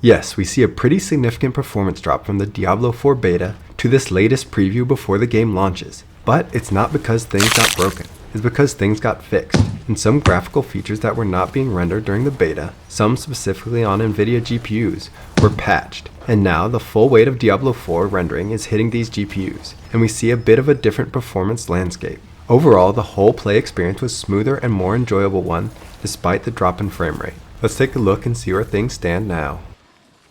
Yes, we see a pretty significant performance drop from the Diablo 4 beta to this latest preview before the game launches. But it's not because things got broken, it's because things got fixed, and some graphical features that were not being rendered during the beta, some specifically on Nvidia GPUs, were patched. And now the full weight of Diablo 4 rendering is hitting these GPUs, and we see a bit of a different performance landscape. Overall, the whole play experience was smoother and more enjoyable one, despite the drop in frame rate. Let's take a look and see where things stand now.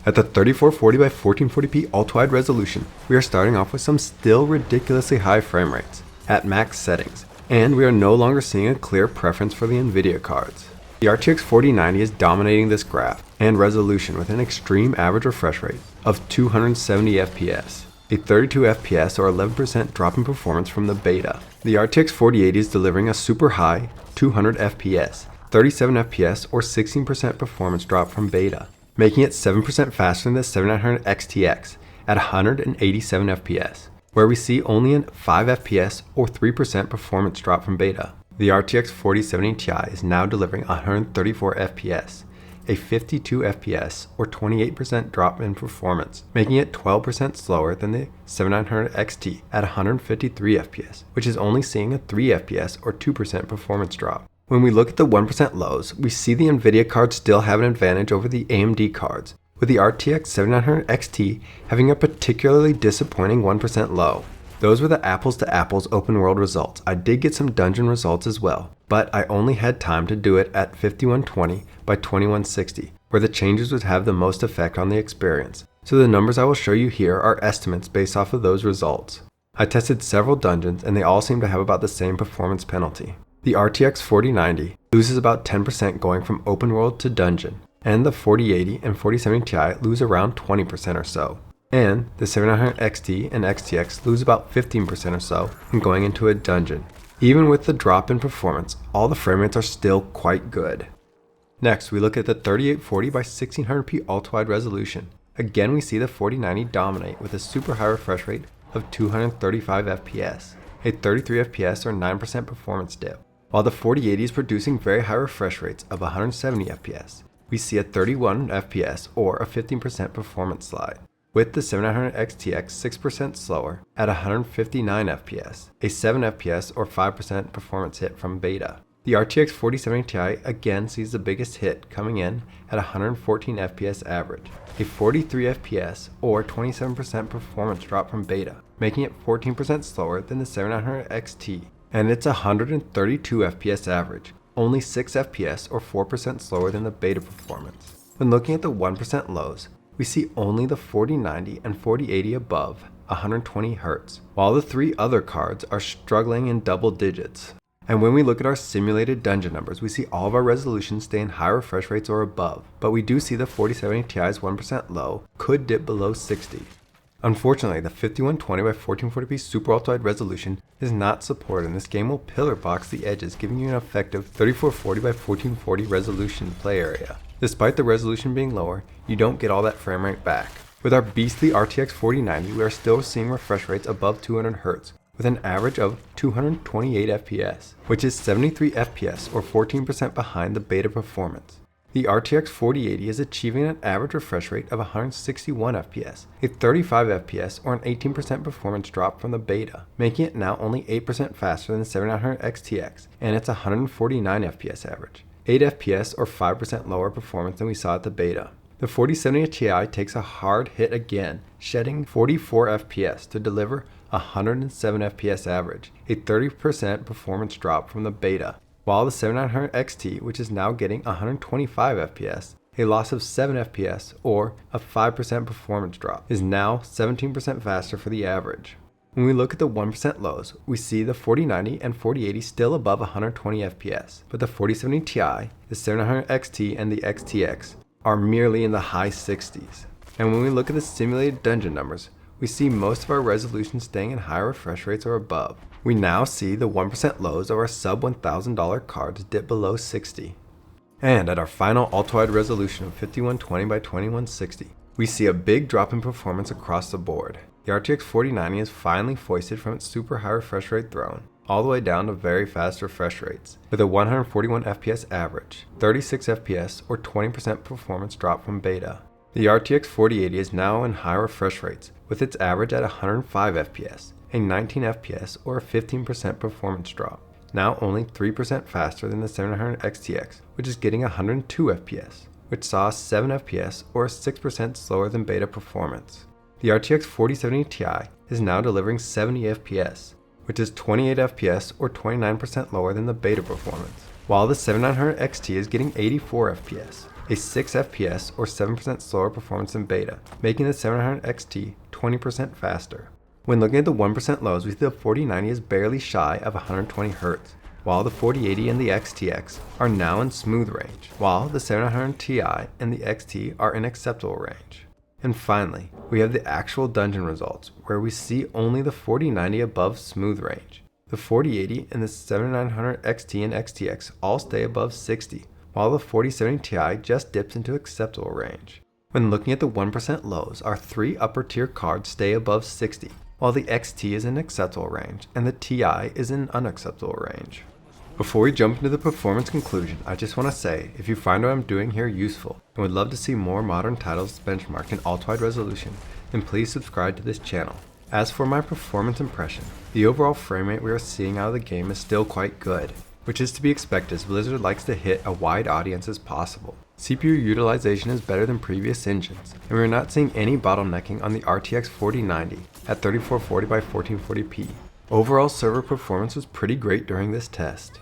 At the 3440 by 1440p ultra-wide resolution, we are starting off with some still ridiculously high frame rates at max settings, and we are no longer seeing a clear preference for the Nvidia cards. The RTX 4090 is dominating this graph and resolution with an extreme average refresh rate of 270 FPS, a 32 FPS or 11% drop in performance from the beta. The RTX 4080 is delivering a super high 200 FPS, 37 FPS or 16% performance drop from beta, making it 7% faster than the 7900 XTX at 187 FPS, where we see only a 5 FPS or 3% performance drop from beta. The RTX 4070 Ti is now delivering 134 FPS, a 52 FPS or 28% drop in performance, making it 12% slower than the 7900 XT at 153 FPS, which is only seeing a 3 FPS or 2% performance drop. When we look at the 1% lows, we see the Nvidia cards still have an advantage over the AMD cards, with the RTX 7900 XT having a particularly disappointing 1% low. Those were the apples to apples open world results. I did get some dungeon results as well, but I only had time to do it at 5120 by 2160, where the changes would have the most effect on the experience. So the numbers I will show you here are estimates based off of those results. I tested several dungeons and they all seem to have about the same performance penalty. The RTX 4090 loses about 10% going from open world to dungeon, and the 4080 and 4070 Ti lose around 20% or so. And the 7900 XT and XTX lose about 15% or so in going into a dungeon. Even with the drop in performance, all the frame rates are still quite good. Next, we look at the 3840 by 1600p ultra-wide resolution. Again, we see the 4090 dominate with a super high refresh rate of 235 FPS, a 33 FPS or 9% performance dip. While the 4080 is producing very high refresh rates of 170 FPS, we see a 31 FPS or a 15% performance slide, with the 7900 XTX 6% slower at 159 FPS, a 7 FPS or 5% performance hit from beta. The RTX 4070 Ti again sees the biggest hit coming in at 114 FPS average, a 43 FPS or 27% performance drop from beta, making it 14% slower than the 7900 XT. And it's 132 FPS average, only 6 FPS or 4% slower than the beta performance. When looking at the 1% lows, we see only the 4090 and 4080 above 120 Hz, while the 3 other cards are struggling in double digits. And when we look at our simulated dungeon numbers, we see all of our resolutions stay in high refresh rates or above, but we do see the 4070 Ti's 1% low could dip below 60. Unfortunately, the 5120 by 1440p Super Ultrawide resolution is not supported, and this game will pillar box the edges, giving you an effective 3440 by 1440 resolution play area. Despite the resolution being lower, you don't get all that frame rate back. With our beastly RTX 4090, we are still seeing refresh rates above 200 Hz, with an average of 228 FPS, which is 73 FPS or 14% behind the beta performance. The RTX 4080 is achieving an average refresh rate of 161 FPS, a 35 FPS or an 18% performance drop from the beta, making it now only 8% faster than the 7900 XTX, and its 149 FPS average, 8 FPS or 5% lower performance than we saw at the beta. The 4070 Ti takes a hard hit again, shedding 44 FPS to deliver 107 FPS average, a 30% performance drop from the beta, while the 7900 XT, which is now getting 125 FPS, a loss of 7 FPS or a 5% performance drop, is now 17% faster for the average. When we look at the 1% lows, we see the 4090 and 4080 still above 120 FPS, but the 4070 Ti, the 7900 XT, and the XTX are merely in the high 60s. And when we look at the simulated dungeon numbers, we see most of our resolutions staying in high refresh rates or above. We now see the 1% lows of our sub $1,000 cards dip below 60. And at our final ultra-wide resolution of 5120 by 2160, we see a big drop in performance across the board. The RTX 4090 is finally foisted from its super high refresh rate throne, all the way down to very fast refresh rates, with a 141 FPS average, 36 FPS or 20% performance drop from beta. The RTX 4080 is now in high refresh rates, with its average at 105 FPS, a 19 FPS or a 15% performance drop, now only 3% faster than the 700 XTX, which is getting 102 FPS, which saw 7 FPS or 6% slower than beta performance. The RTX 4070 Ti is now delivering 70 FPS, which is 28 FPS or 29% lower than the beta performance, while the 7900 XT is getting 84 FPS, a 6 FPS or 7% slower performance than beta, making the 700 XT 20% faster. When looking at the 1% lows, we see the 4090 is barely shy of 120 Hz, while the 4080 and the XTX are now in smooth range, while the 700 Ti and the XT are in acceptable range. And finally, we have the actual dungeon results, where we see only the 4090 above smooth range. The 4080 and the 7900 XT and XTX all stay above 60, while the 4070 Ti just dips into acceptable range. When looking at the 1% lows, our 3 upper tier cards stay above 60, while the XT is in acceptable range and the Ti is in unacceptable range. Before we jump into the performance conclusion, I just want to say, if you find what I'm doing here useful and would love to see more modern titles benchmarked in ultra-wide resolution, then please subscribe to this channel. As for my performance impression, the overall frame rate we are seeing out of the game is still quite good, which is to be expected as Blizzard likes to hit a wide audience as possible. CPU utilization is better than previous engines, and we are not seeing any bottlenecking on the RTX 4090 at 3440 by 1440p. Overall server performance was pretty great during this test.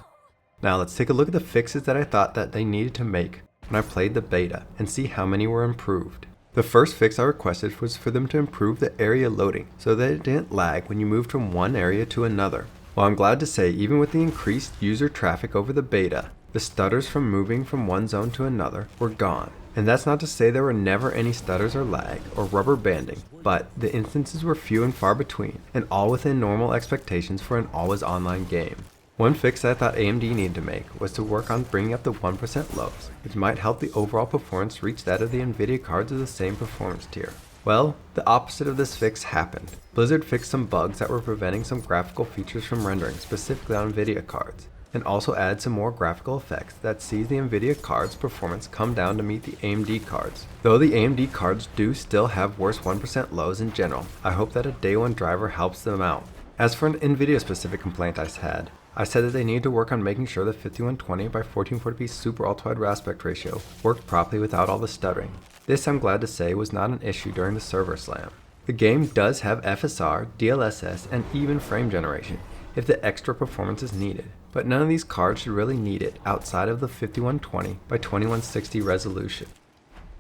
Now let's take a look at the fixes that I thought that they needed to make when I played the beta and see how many were improved. The first fix I requested was for them to improve the area loading so that it didn't lag when you moved from one area to another. Well, I'm glad to say even with the increased user traffic over the beta, the stutters from moving from one zone to another were gone. And that's not to say there were never any stutters or lag or rubber banding, but the instances were few and far between, and all within normal expectations for an always online game. One fix that I thought AMD needed to make was to work on bringing up the 1% lows, which might help the overall performance reach that of the Nvidia cards of the same performance tier. Well, the opposite of this fix happened. Blizzard fixed some bugs that were preventing some graphical features from rendering, specifically on Nvidia cards, and also added some more graphical effects that sees the Nvidia cards' performance come down to meet the AMD cards. Though the AMD cards do still have worse 1% lows in general, I hope that a day one driver helps them out. As for an Nvidia specific complaint I said that they need to work on making sure the 5120 by 1440p Super Ultrawide aspect ratio worked properly without all the stuttering. This, I'm glad to say, was not an issue during the server slam. The game does have FSR, DLSS, and even frame generation if the extra performance is needed, but none of these cards should really need it outside of the 5120 by 2160 resolution.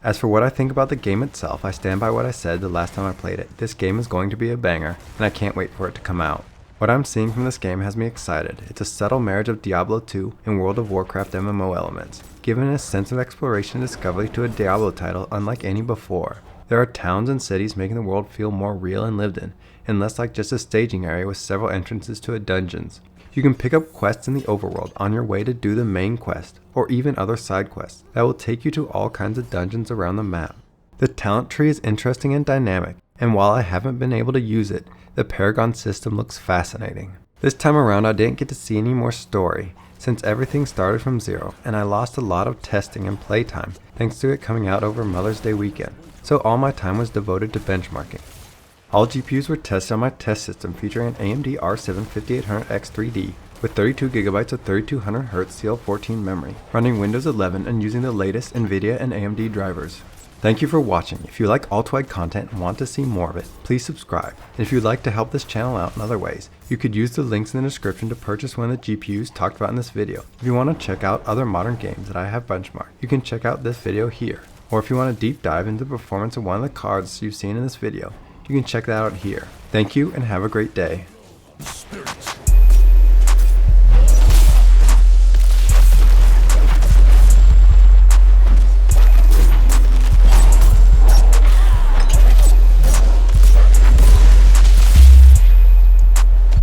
As for what I think about the game itself, I stand by what I said the last time I played it. This game is going to be a banger, and I can't wait for it to come out. What I'm seeing from this game has me excited. It's a subtle marriage of Diablo 2 and World of Warcraft MMO elements, giving a sense of exploration and discovery to a Diablo title unlike any before. There are towns and cities making the world feel more real and lived in, and less like just a staging area with several entrances to dungeons. You can pick up quests in the overworld on your way to do the main quest, or even other side quests that will take you to all kinds of dungeons around the map. The talent tree is interesting and dynamic, and while I haven't been able to use it, the Paragon system looks fascinating. This time around I didn't get to see any more story, since everything started from zero, and I lost a lot of testing and playtime thanks to it coming out over Mother's Day weekend, so all my time was devoted to benchmarking. All GPUs were tested on my test system featuring an AMD R7 5800X 3D with 32GB of 3200Hz CL14 memory, running Windows 11 and using the latest Nvidia and AMD drivers. Thank you for watching. If you like ultra-wide content and want to see more of it, please subscribe. And if you'd like to help this channel out in other ways, you could use the links in the description to purchase one of the GPUs talked about in this video. If you want to check out other modern games that I have benchmarked, you can check out this video here. Or if you want a deep dive into the performance of one of the cards you've seen in this video, you can check that out here. Thank you and have a great day.